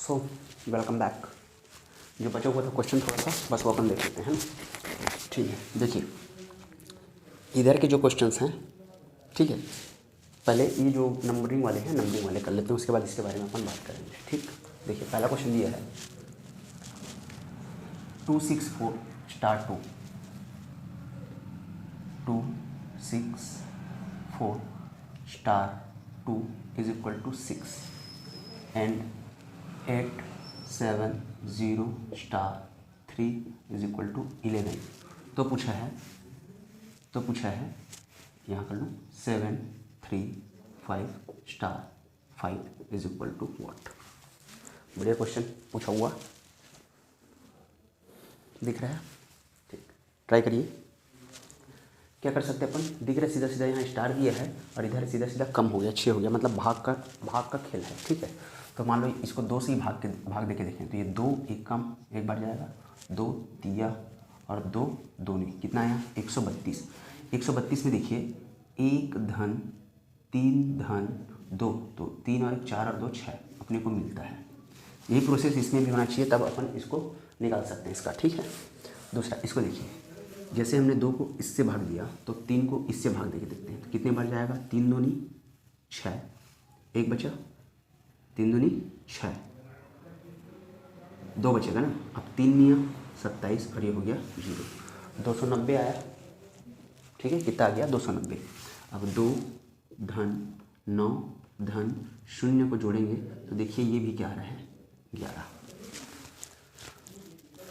So welcome back. जो बचा हुआ था क्वेश्चन थोड़ा सा बस वो अपन देख लेते हैं। ठीक है, देखिए इधर के जो क्वेश्चंस हैं, ठीक है, पहले ये जो नंबरिंग वाले हैं नंबरिंग वाले कर लेते हैं, उसके बाद इसके बारे में अपन बात करेंगे। ठीक, देखिए पहला क्वेश्चन दिया है 264 star 264 star 2 is equal to 6 and 870 star 3 is equal to 11। तो पूछा है यहाँ कर लूँ 735 star 5 is equal to what. बढ़िया क्वेश्चन पूछा हुआ दिख रहा है। ठीक, ट्राई करिए। क्या कर सकते हैं अपन, दिख रहा है सीधा सीधा यहाँ स्टार दिया है और इधर सीधा सीधा कम हो गया 6 हो गया, मतलब भाग का खेल है। ठीक है, तो मान लो इसको 2 से ही भाग दे के देखें तो ये 2 एक कम एक बार जाएगा, 2 दिया और 2 2 नहीं, कितना आया 132। 132 में देखिए 1 धन 3 धन 2, तो 3 और 1 4 और 2 6 अपने को मिलता है। यही प्रोसेस इसमें भी होना चाहिए, तब अपन इसको निकाल सकते हैं इसका। ठीक है, दूसरा इसको देखिए, जैसे हमने 2 को इससे भाग दिया तो 3 को इससे भाग दे के देखते हैं तो कितने बार जाएगा, 3 दूनी 6, एक बचा, 3 दूनी 6, 2 बचेगा ना। अब 3 निया 27 और ये हो गया 0, 290 आया। ठीक है, कितना आ गया 290। अब 2 धन 9 धन 0 को जोड़ेंगे तो देखिए ये भी क्या आ रहा है 11।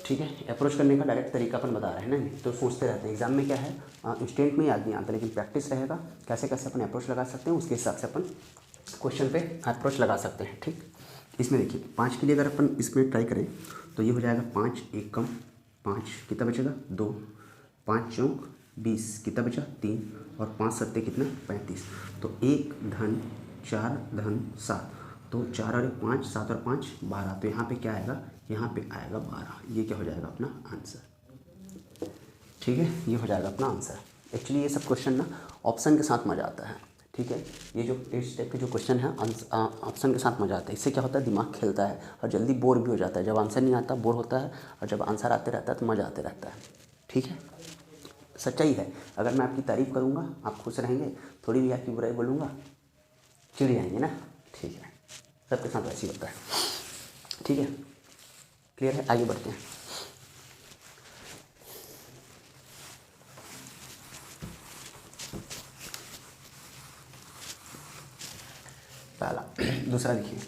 ठीक है, अप्रोच करने का डायरेक्ट तरीका अपन बता रहे हैं ना, तो सोचते रहते हैं एग्जाम में क्या है, इंस्टेंट में याद नहीं आता, लेकिन प्रैक्टिस रहेगा कैसे कैसे अपन अप्रोच लगा सकते हैं, उसके हिसाब से अपन क्वेश्चन पे अप्रोच लगा सकते हैं। ठीक, इसमें देखिए 5 के लिए अगर अपन इसमें ट्राई करें तो ये हो जाएगा 5 एक कम 5, कितना बचेगा 2, 5 चौक 20, कितना बचा 3 और 5 सत्ते कितना 35। तो 1 धन 4 धन 7, तो 4 और 1 5, 7 और 5 12, तो यहाँ पे क्या आएगा, यहाँ पे आएगा 12। ये क्या हो जाएगा अपना आंसर। ठीक है, ये हो जाएगा अपना आंसर। एक्चुअली ये सब क्वेश्चन ना ऑप्शन के साथ मज़ा आता है। ठीक है, ये जो इस टाइप के जो क्वेश्चन है ऑप्शन के साथ मज़ा आता है। इससे क्या होता है, दिमाग खेलता है और जल्दी बोर भी हो जाता है। जब आंसर नहीं आता बोर होता है, और जब आंसर आते रहता है तो मज़ा आते रहता है। ठीक है, सच्चाई है। अगर मैं आपकी तारीफ़ करूँगा आप खुश रहेंगे, थोड़ी भी आपकी बुराई बोलूँगा चिढ़ जाएंगे ना। ठीक है, सबके साथ वैसे ही होता है। ठीक है, क्लियर है, आगे बढ़ते हैं। पहला दूसरा देखिए,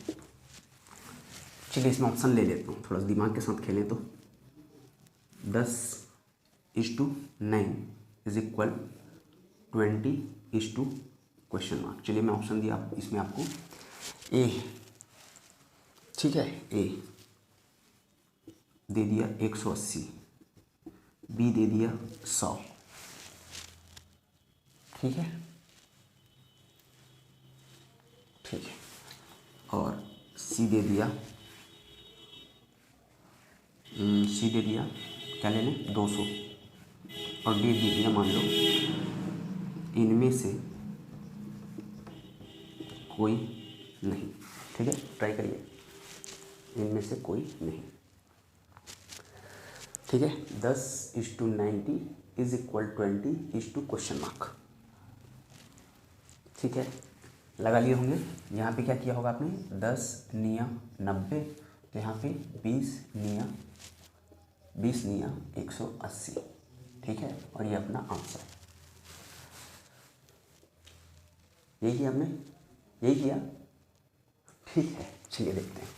चलिए इसमें ऑप्शन ले लेता हूँ, थोड़ा सा दिमाग के साथ खेलें तो 10:9 इज इक्वल 20:? चलिए मैं ऑप्शन दिया इसमें आपको ए, ठीक है, ए दे दिया 180, बी दे दिया 100, ठीक है, ठीक है, और सी दे दिया क्या ले लें 200, और डी दे दिया मान लो इनमें से कोई नहीं। ठीक है, ट्राई करिए, इनमें से कोई नहीं। ठीक है, 10:90 इज इक्वल 20:? ठीक है, लगा लिए होंगे। यहाँ पे क्या किया होगा आपने, 10 निया 90, तो यहाँ पे 20 निया 180। ठीक है, और ये अपना आंसर। यही किया हमने, यही किया। ठीक है, चलिए देखते हैं।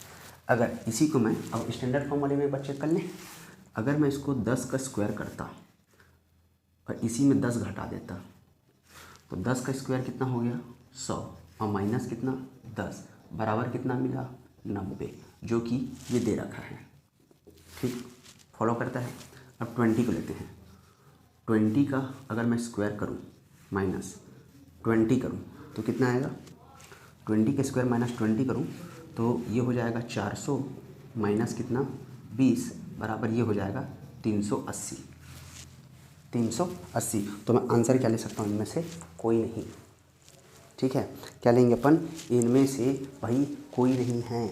अगर इसी को मैं अब स्टैंडर्ड फॉर्म वाले में बच्चे कर लें, अगर मैं इसको 10 का स्क्वायर करता और इसी में 10 घटा देता तो 10 का स्क्वायर कितना हो गया 100, और माइनस कितना 10 बराबर कितना मिला 90, जो कि ये दे रखा है। ठीक, फॉलो करता है। अब 20 को लेते हैं। 20 का अगर मैं स्क्वायर करूँ माइनस 20 करूँ तो कितना आएगा, 20 का स्क्वायर माइनस 20 करूँ तो ये हो जाएगा 400 माइनस कितना 20 बराबर ये हो जाएगा 380। 380, तो मैं आंसर क्या ले सकता हूँ, इनमें से कोई नहीं। ठीक है, क्या लेंगे अपन, इनमें से भाई कोई नहीं है।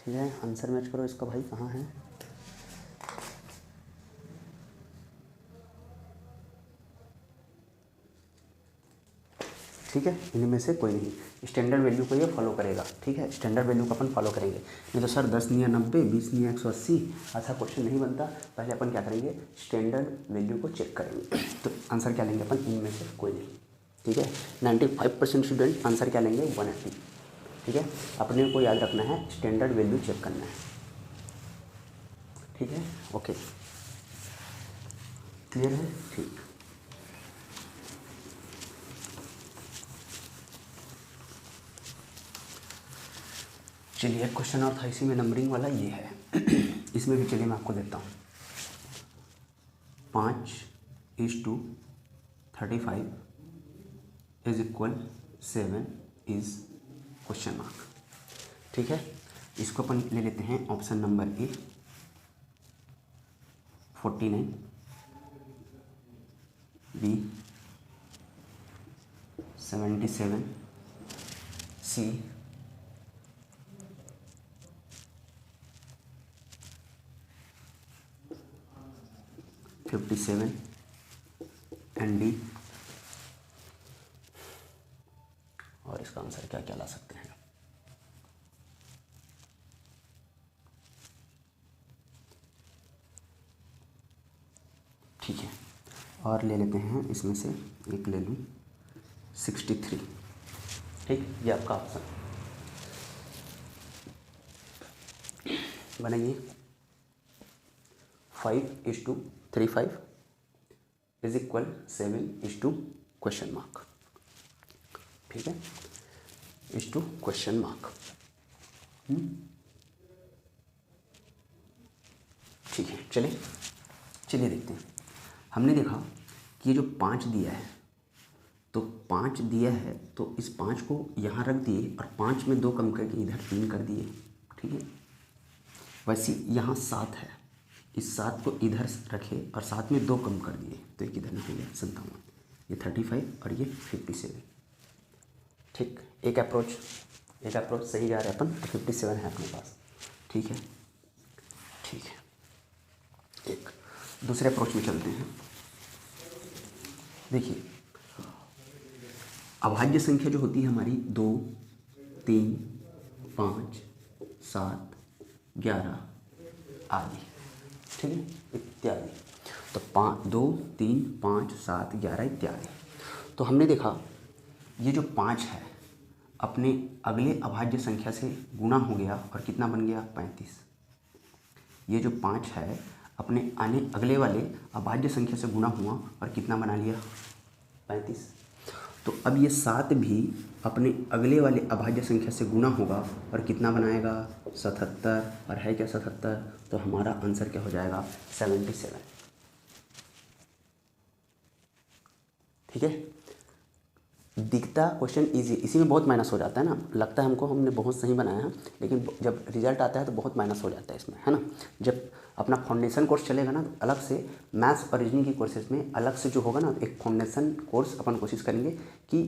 ठीक है, आंसर मैच करो इसका भाई, कहाँ है? ठीक है, इनमें से कोई नहीं, स्टैंडर्ड वैल्यू को ये फॉलो करेगा। ठीक है, स्टैंडर्ड वैल्यू को अपन फॉलो करेंगे। नहीं तो सर 10 निया 90, 20 निया 180, ऐसा क्वेश्चन नहीं बनता। पहले अपन क्या करेंगे, स्टैंडर्ड वैल्यू को चेक करेंगे। तो आंसर क्या लेंगे अपन, इनमें से कोई नहीं। ठीक है, 95% स्टूडेंट आंसर क्या लेंगे, 180। ठीक है, अपने को याद रखना है, स्टैंडर्ड वैल्यू चेक करना है। ठीक है, ओके, क्लियर है? ठीक, चलिए एक क्वेश्चन और था इसी में नंबरिंग वाला, ये है। इसमें भी चलिए मैं आपको देता हूँ। 5:35 is equal 7 is question mark. ठीक है, इसको अपन ले लेते हैं option number A 49, B 77, C 57 and D. और इसका आंसर क्या क्या ला सकते हैं? ठीक है, और ले लेते हैं इसमें से एक ले लूँ 63। ठीक, ये आपका ऑप्शन बनाइए। 5:35 इज इक्वल 7 क्वेश्चन मार्क। ठीक है, इज टू क्वेश्चन मार्क। ठीक है, चलिए देखते हैं। हमने देखा कि ये जो 5 दिया है, तो 5 दिया है तो इस 5 को यहाँ रख दिए और 5 में 2 कम करके इधर 3 कर दिए। ठीक है, वैसे यहाँ 7 है, इस 7 को इधर रखे और 7 में 2 कम कर दिए, तो एक इधर नहीं हो गया 57, ये 35 और ये 57। ठीक, एक अप्रोच सही जा रहा है अपन, तो 57 है अपने पास। ठीक है, ठीक है, एक दूसरे अप्रोच में चलते हैं। देखिए, अभाज्य संख्या जो होती है हमारी 2, 3, 5, 7, 11 आदि। ठीक है, इत्यादि। तो 2, 3, 5, 7, 11 इत्यादि। तो हमने देखा ये जो 5 है अपने अगले अभाज्य संख्या से गुणा हो गया और कितना बन गया, 35। ये जो 5 है अपने अगले वाले अभाज्य संख्या से गुणा हुआ और कितना बना लिया, 35। तो अब ये 7 भी अपने अगले वाले अभाज्य संख्या से गुणा होगा और कितना बनाएगा, 77। और है क्या 77, तो हमारा आंसर क्या हो जाएगा, 77। ठीक है, दिखता क्वेश्चन इजी, इसी में बहुत माइनस हो जाता है ना, लगता है हमको हमने बहुत सही बनाया है, लेकिन जब रिजल्ट आता है तो बहुत माइनस हो जाता है इसमें, है ना। जब अपना फाउंडेशन कोर्स चलेगा ना, तो अलग से मैथ्स और रीजनिंग की कोर्सेज में अलग से जो होगा ना, एक फाउंडेशन कोर्स अपन कोशिश करेंगे कि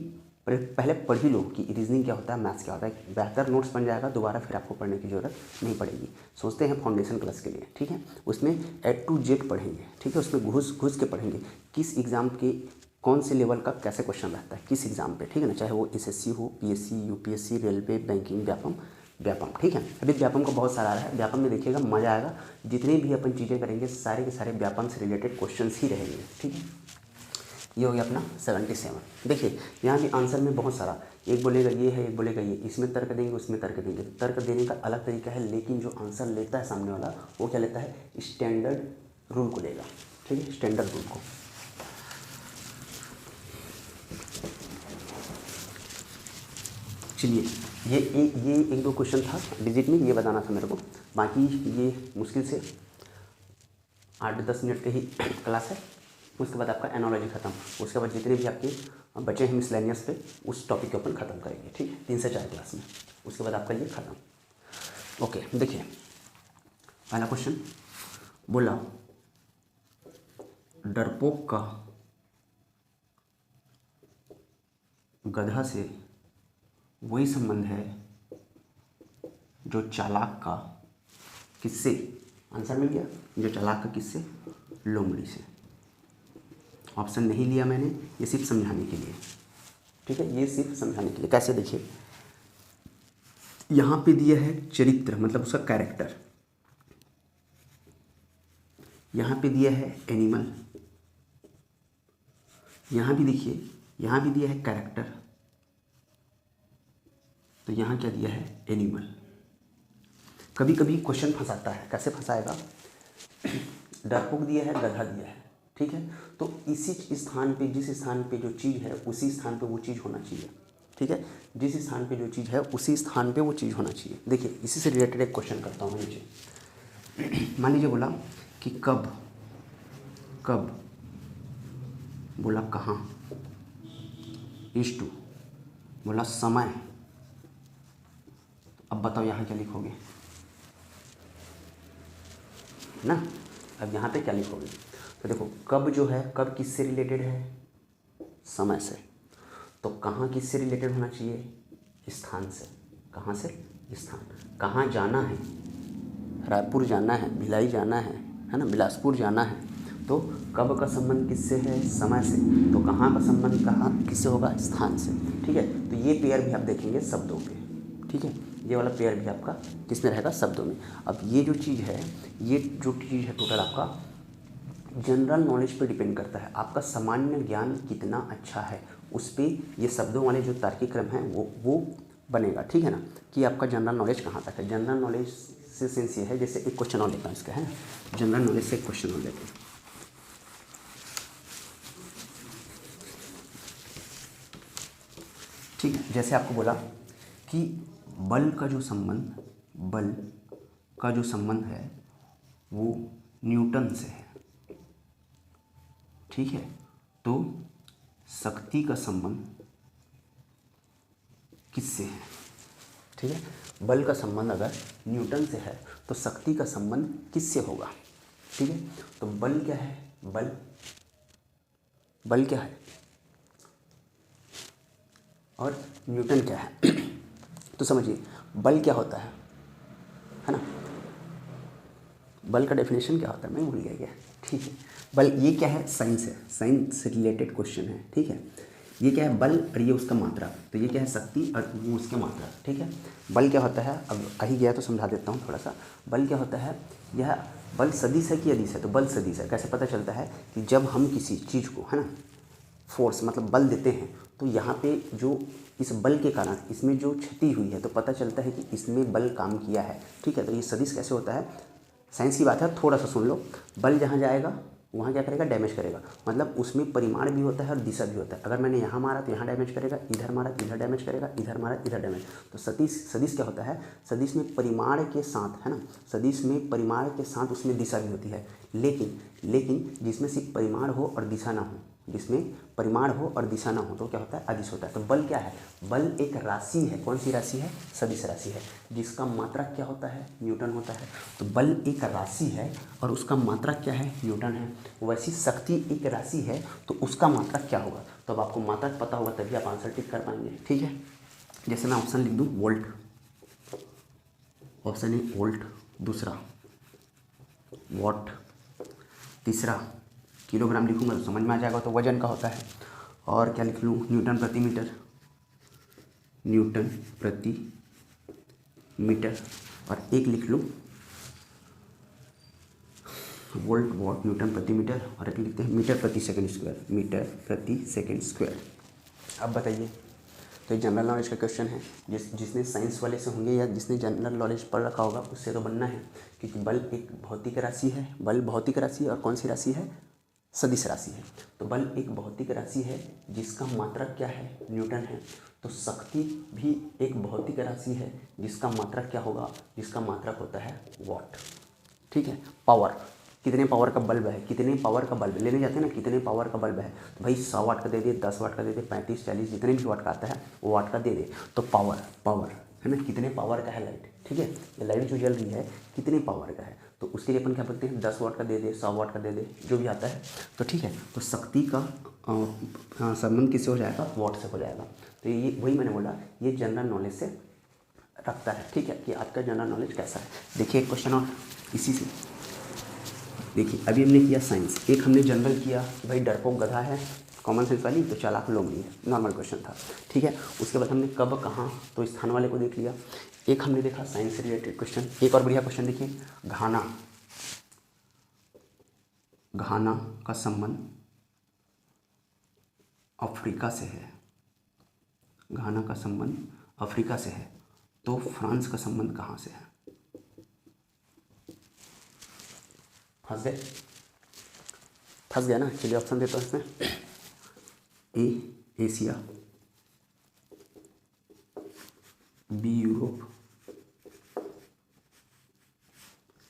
पहले पढ़ ही लो कि रीजनिंग क्या होता है, मैथ्स क्या होता है, बेहतर नोट्स बन जाएगा, दोबारा फिर आपको पढ़ने की ज़रूरत नहीं पड़ेगी। सोचते हैं फाउंडेशन क्लास के लिए, ठीक है, उसमें A to Z पढ़ेंगे। ठीक है, उसमें घुस के पढ़ेंगे किस एग्ज़ाम के कौन से लेवल का कैसे क्वेश्चन रहता है किस एग्ज़ाम पे। ठीक है ना, चाहे वो SSC हो, PSC, UPSC, railway, banking, Vyapam. ठीक है, अभी व्यापम का बहुत सारा आ रहा है, व्यापम में देखिएगा मज़ा आएगा। जितनी भी अपन चीज़ें करेंगे सारे के सारे व्यापम से रिलेटेड क्वेश्चंस ही रहेंगे। ठीक है, ये हो गया अपना 77। देखिए यहाँ भी आंसर में बहुत सारा, एक बोलेगा ये है, एक बोलेगा ये, इसमें तर्क देंगे, उसमें तर्क देंगे। तर्क देने का अलग तरीका है, लेकिन जो आंसर लेता है सामने वाला वो क्या लेता है, स्टैंडर्ड रूल को लेगा। ठीक है, स्टैंडर्ड रूल को। चलिए ये एक दो क्वेश्चन था डिजिट में, ये बताना था मेरे को। बाकी ये मुश्किल से 8-10 मिनट की ही क्लास है। उसके बाद आपका एनोलॉजी खत्म, उसके बाद जितने भी आपके बचे हैं मिसलेनियस पे उस टॉपिक को अपन ख़त्म करेंगे। ठीक है, 3 से 4 क्लास में, उसके बाद आपका ये ख़त्म। ओके, देखिए पहला क्वेश्चन बोला, डरपोक का गधा से वही संबंध है जो चालाक का किससे, आंसर मिल गया, जो चालाक का किससे, लोमड़ी से। ऑप्शन नहीं लिया मैंने, ये सिर्फ समझाने के लिए, ठीक है, ये सिर्फ समझाने के लिए। कैसे, देखिए यहाँ पे दिया है चरित्र, मतलब उसका कैरेक्टर, यहाँ पे दिया है एनिमल, यहाँ भी देखिए, यहाँ भी दिया है कैरेक्टर, तो यहाँ क्या दिया है, एनिमल। कभी कभी क्वेश्चन फंसाता है, कैसे फंसाएगा, डरपोक दिया है, गधा दिया है, ठीक है, तो इसी स्थान पे, जिस स्थान पे जो चीज़ है उसी स्थान पे वो चीज़ होना चाहिए, ठीक है, जिस स्थान पे जो चीज़ है उसी स्थान पे वो चीज़ होना चाहिए। देखिए इसी से रिलेटेड एक क्वेश्चन करता हूँ मैं नीचे। मान लीजिए बोला कि कब, कब बोला कहाँ, इज टू बोला समय, अब बताओ यहाँ क्या लिखोगे ना, अब यहाँ पे क्या लिखोगे, तो देखो कब जो है, कब किससे रिलेटेड है, समय से, तो कहाँ किससे रिलेटेड होना चाहिए, स्थान से, कहाँ से, स्थान, कहाँ जाना है, रायपुर जाना है, भिलाई जाना है ना, बिलासपुर जाना है, तो कब का संबंध किससे है, समय से, तो कहाँ का संबंध कहाँ किससे होगा, स्थान से, ठीक है। तो ये पेयर भी आप देखेंगे शब्दों पे, ठीक है, ये वाला पेयर भी आपका किसमें रहेगा, शब्दों में। अब ये जो चीज़ है, ये जो चीज़ है टोटल आपका जनरल नॉलेज पे डिपेंड करता है, आपका सामान्य ज्ञान कितना अच्छा है उस पर ये शब्दों वाले जो तार्किक क्रम है वो बनेगा, ठीक है ना, कि आपका जनरल नॉलेज कहाँ तक है। जनरल नॉलेज से सेंस ये है, जैसे एक क्वेश्चन और लेता हूँ इसका, है ना, जनरल नॉलेज से एक क्वेश्चन और लेते हैं, ठीक है। जैसे आपको बोला कि बल का जो संबंध, बल का जो संबंध है वो न्यूटन से है, ठीक है, तो शक्ति का संबंध किससे है, ठीक है, बल का संबंध अगर न्यूटन से है तो शक्ति का संबंध किससे होगा, ठीक है। तो बल क्या है, बल, बल क्या है और न्यूटन क्या है। तो समझिए बल क्या होता है ना, बल का डेफिनेशन क्या होता है, मैं भूल गया क्या, ठीक है। बल ये क्या है, साइंस है, साइंस से रिलेटेड क्वेश्चन है, ठीक है। ये क्या है, बल, और ये उसका मात्रा, तो ये क्या है, शक्ति और वो उसका मात्रा, ठीक है। बल क्या होता है, अब आ ही गया तो समझा देता हूँ थोड़ा सा। बल क्या होता है, यह बल सदिश है कि अदिश है, तो बल सदिश है। कैसे पता चलता है कि जब हम किसी चीज़ को, है ना, फोर्स मतलब बल देते हैं, तो यहाँ पे जो इस बल के कारण इसमें जो क्षति हुई है तो पता चलता है कि इसमें बल काम किया है, ठीक है। तो ये सदिश कैसे होता है, साइंस की बात है, थोड़ा सा सुन लो। बल जहाँ जाएगा वहाँ क्या करेगा, डैमेज करेगा, मतलब उसमें परिमाण भी होता है और दिशा भी होता है। अगर मैंने यहाँ मारा तो यहाँ डैमेज करेगा, इधर मारा इधर डैमेज करेगा, इधर मारा इधर डैमेज। तो सदिश क्या होता है, सदिश में परिमाण के साथ, है ना, सदिश में परिमाण के साथ उसमें दिशा भी होती है, लेकिन जिसमें सिर्फ परिमाण हो और दिशा ना हो, जिसमें परिमाण हो और दिशा ना हो तो क्या होता है, अदिश होता है। तो बल क्या है, बल एक राशि है, कौन सी राशि है, सदिश राशि है, जिसका मात्रक क्या होता है, न्यूटन होता है। तो बल एक राशि है और उसका मात्रक क्या है, न्यूटन है। वैसी शक्ति एक राशि है तो उसका मात्रक क्या होगा, तो अब आपको मात्रक पता होगा तभी आप आंसर टिक कर पाएंगे, ठीक है। जैसे मैं ऑप्शन लिख दूँ, वोल्ट, ऑप्शन ए वोल्ट, दूसरा वॉट, तीसरा किलोग्राम लिखूंगा तो समझ में आ जाएगा, तो वजन का होता है। और क्या लिख लूँ, न्यूटन प्रति मीटर, न्यूटन प्रति मीटर, और एक लिख लूँ वोल्ट, वॉट, न्यूटन प्रति मीटर, और एक लिखते हैं मीटर प्रति सेकंड स्क्वायर, मीटर प्रति सेकंड स्क्वायर। अब बताइए, तो ये जनरल नॉलेज का क्वेश्चन है, जिसने साइंस वाले से होंगे या जिसने जनरल नॉलेज पढ़ रखा होगा उससे तो बनना है, क्योंकि बल एक भौतिक राशि है, बल भौतिक राशि है, और कौन सी राशि है, सदिश राशि है। तो बल एक भौतिक राशि है जिसका मात्रक क्या है, न्यूटन है। तो शक्ति भी एक भौतिक राशि है जिसका मात्रक क्या होगा, जिसका मात्रक होता है वॉट, ठीक है। पावर, कितने पावर का बल्ब है, कितने पावर का बल्ब लेने जाते हैं ना, कितने पावर का बल्ब है, तो भाई 100 वाट का दे दे, 10 वाट का दे दे, 35, 40 जितने भी वाट का आता है वो वाट का दे दे। तो पावर है ना, कितने पावर का है लाइट, ठीक है, ये लाइट जो जल रही है कितने पावर का है, तो उसके लिए अपन क्या बोलते हैं, 10 वाट का दे दे, 100 वाट का दे दे, जो भी आता है, तो ठीक है। तो शक्ति का संबंध किससे हो जाएगा, वॉट से हो जाएगा। तो ये वही मैंने बोला, ये जनरल नॉलेज से रखता है, ठीक है, कि आपका जनरल नॉलेज कैसा है। देखिए एक क्वेश्चन और इसी से, देखिए अभी हमने किया साइंस, एक हमने जनरल किया कि भाई डरपोक गधा है, कॉमन सेंस वाली, तो चालाक लोग नहीं है, नॉर्मल क्वेश्चन था, ठीक है। उसके बाद हमने कब कहाँ तो स्थान वाले को देख लिया। एक हमने देखा साइंस से रिलेटेड क्वेश्चन, एक और बढ़िया क्वेश्चन देखिए, घाना, घाना का संबंध अफ्रीका से है, घाना का संबंध अफ्रीका से है, तो फ्रांस का संबंध कहाँ से है? फंस गया ना। चलिए ऑप्शन देता हूँ इसमें, ए एशिया, बी यूरोप,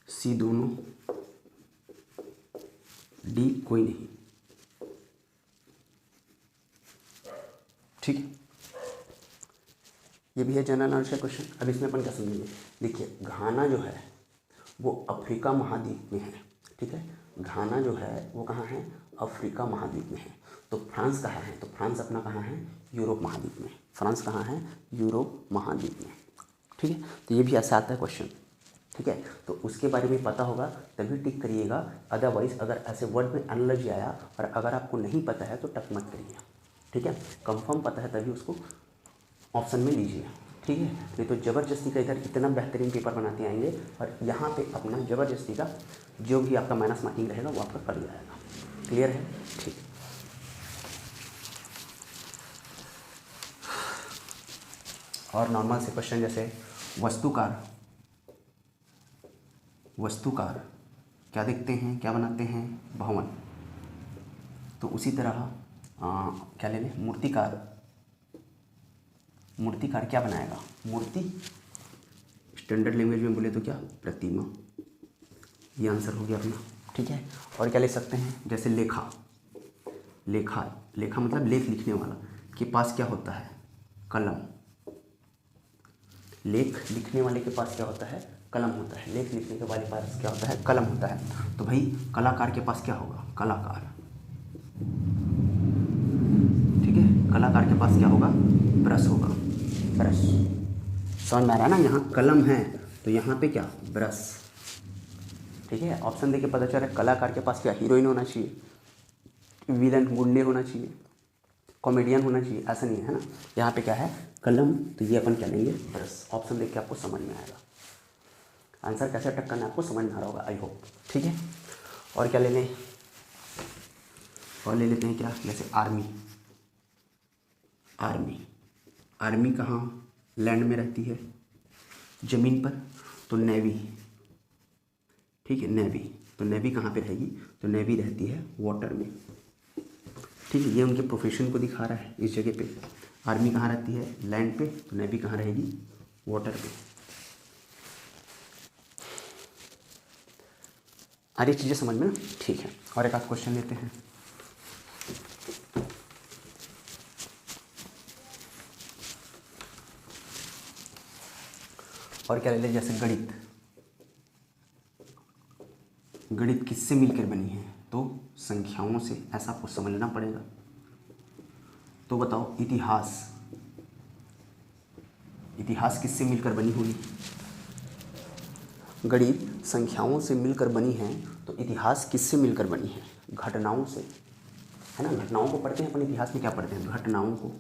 सी दोनों, डी कोई नहीं, ठीक है। ये भी है जनरल नॉलेज का क्वेश्चन। अब इसमें अपन क्या समझेंगे, देखिए घाना जो है वो अफ्रीका महाद्वीप में है, ठीक है, घाना जो है वो कहाँ है, अफ्रीका महाद्वीप में है। तो फ्रांस कहाँ है, तो फ्रांस अपना कहाँ है, यूरोप महाद्वीप में, फ्रांस कहाँ है, यूरोप महाद्वीप में, ठीक है। तो ये भी ऐसा आता है क्वेश्चन, ठीक है, तो उसके बारे में पता होगा तभी टिक करिएगा, अदरवाइज अगर ऐसे वर्ड में एनालॉजी आया और अगर आपको नहीं पता है तो टक मत करिए, ठीक है। कंफर्म पता है तभी उसको ऑप्शन में लीजिए, ठीक है। नहीं तो ज़बरदस्ती का इधर इतना बेहतरीन पेपर बनाते आएंगे और यहाँ पे अपना ज़बरदस्ती का जो भी आपका माइनस मार्किंग रहेगा वो आपका कट जाएगा। क्लियर है, ठीक। और नॉर्मल से क्वेश्चन जैसे वस्तुकार, वस्तुकार क्या देखते हैं, क्या बनाते हैं, भवन। तो उसी तरह क्या ले लें, मूर्तिकार, मूर्तिकार क्या बनाएगा, मूर्ति। स्टैंडर्ड लैंग्वेज में बोले तो क्या, प्रतिमा। ये आंसर हो गया अपना, ठीक है। और क्या ले सकते हैं, जैसे लेखा, लेखा, लेखा मतलब लेख लिखने वाला के पास क्या होता है, कलम। लेख लिखने वाले के पास क्या होता है, कलम होता है। लेख लिखने के वाले के पास क्या होता है, कलम होता है। तो भाई कलाकार के पास क्या होगा, कलाकार, ठीक है। कलाकार के पास क्या होगा, ब्रश होगा, ब्रश। समझ में आ रहा है ना, यहाँ कलम है तो यहाँ पे क्या, ब्रश, ठीक है। ऑप्शन देके पता चल रहा है कलाकार के पास क्या, हीरोइन होना चाहिए, विलन गुंडे होना चाहिए, कॉमेडियन होना चाहिए, ऐसा नहीं है ना। यहाँ पे क्या है, कलम, तो ये अपन क्या लेंगे, ब्रश। ऑप्शन देख के आपको समझ में आएगा, आंसर कैसे अटक करना है आपको समझ में आ रहा होगा, आई होप, ठीक है। और क्या ले लें, और ले लेते हैं क्या, जैसे आर्मी, आर्मी, आर्मी कहाँ, लैंड में रहती है, ज़मीन पर, तो नेवी, ठीक है, नेवी। तो नेवी कहाँ पे रहेगी, तो नेवी रहती है वाटर में, ठीक है। ये उनके प्रोफेशन को दिखा रहा है इस जगह पे। आर्मी कहाँ रहती है, लैंड पे, तो नेवी कहाँ रहेगी, वाटर पे। आ रही चीज़ें समझ में ना, ठीक है। और एक आध क्वेश्चन लेते हैं, और क्या ले लें, जैसे गणित, गणित किससे मिलकर बनी है, तो संख्याओं से, ऐसा आपको समझना पड़ेगा। तो बताओ इतिहास, इतिहास किससे मिलकर बनी होगी, गणित संख्याओं से मिलकर बनी है, तो इतिहास किससे मिलकर बनी है, घटनाओं से, है ना। घटनाओं को पढ़ते हैं अपन, इतिहास में क्या पढ़ते हैं, घटनाओं को।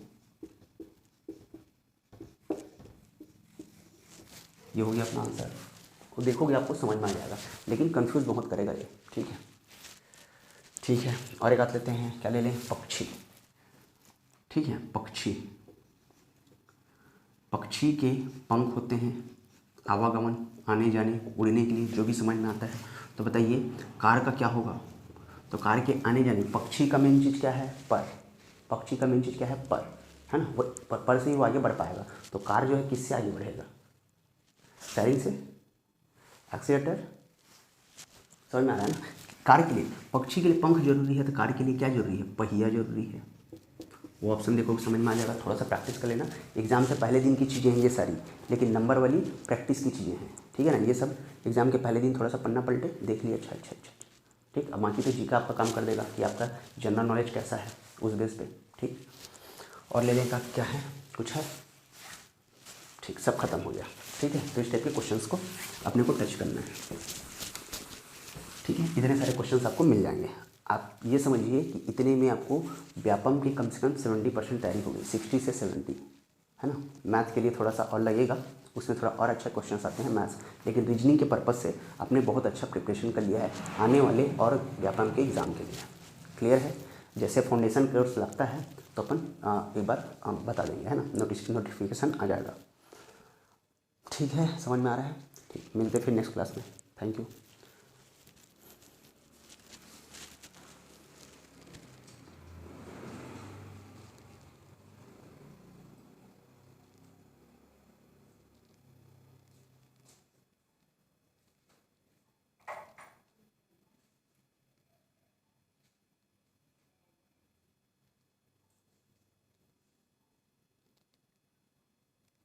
ये हो गया अपना आंसर, वो देखोगे आपको समझ में आ जाएगा, लेकिन कंफ्यूज बहुत करेगा ये, ठीक है, ठीक है। और एक बात लेते हैं, क्या ले लें, पक्षी, ठीक है। पक्षी, पक्षी के पंख होते हैं, आवागमन, आने जाने, उड़ने के लिए, जो भी समझ में आता है। तो बताइए कार का क्या होगा, तो कार के आने जाने, पक्षी का मेन चीज़ क्या है, पर, पक्षी का मेन चीज़ क्या है, पर, है ना। वो पर से ही वो आगे बढ़ पाएगा। तो कार जो है किससे आगे बढ़ेगा, स्टीयरिंग से, एक्सीलेटर। समझ में आ रहा है ना। कार के लिए, पक्षी के लिए पंख जरूरी है, तो कार के लिए क्या जरूरी है, पहिया जरूरी है। वो ऑप्शन देखो समझ में आ जाएगा, थोड़ा सा प्रैक्टिस कर लेना। एग्जाम से पहले दिन की चीज़ें हैं ये सारी, लेकिन नंबर वाली प्रैक्टिस की चीज़ें हैं, ठीक है ना। ये सब एग्जाम के पहले दिन थोड़ा सा पन्ना पलटे, देख लिया, अच्छा अच्छा अच्छा, ठीक। अब बाकी तो जी का आपका काम कर देगा कि आपका जनरल नॉलेज कैसा है उस बेस पे, ठीक। और ले लेने का क्या है, कुछ है, ठीक, सब खत्म हो गया। ठीक है, तो इस टाइप के क्वेश्चंस को अपने को टच करना है। ठीक है, इतने सारे क्वेश्चंस आपको मिल जाएंगे। आप ये समझिए कि इतने में आपको व्यापम की कम से कम 70% तैयारी हो गई, 60 से 70, है ना। मैथ के लिए थोड़ा सा और लगेगा, उसमें थोड़ा और अच्छा क्वेश्चंस आते हैं मैथ्स, लेकिन रीजनिंग के पर्पज़ से आपने बहुत अच्छा प्रिपरेशन कर लिया है आने वाले और व्यापम के एग्ज़ाम के लिए। क्लियर है। जैसे फाउंडेशन कोर्स लगता है तो अपन एक बार बता देंगे, है ना, नोटिफिकेशन आ जाएगा। ठीक है, समझ में आ रहा है। ठीक, मिलते फिर नेक्स्ट क्लास में। Thank you.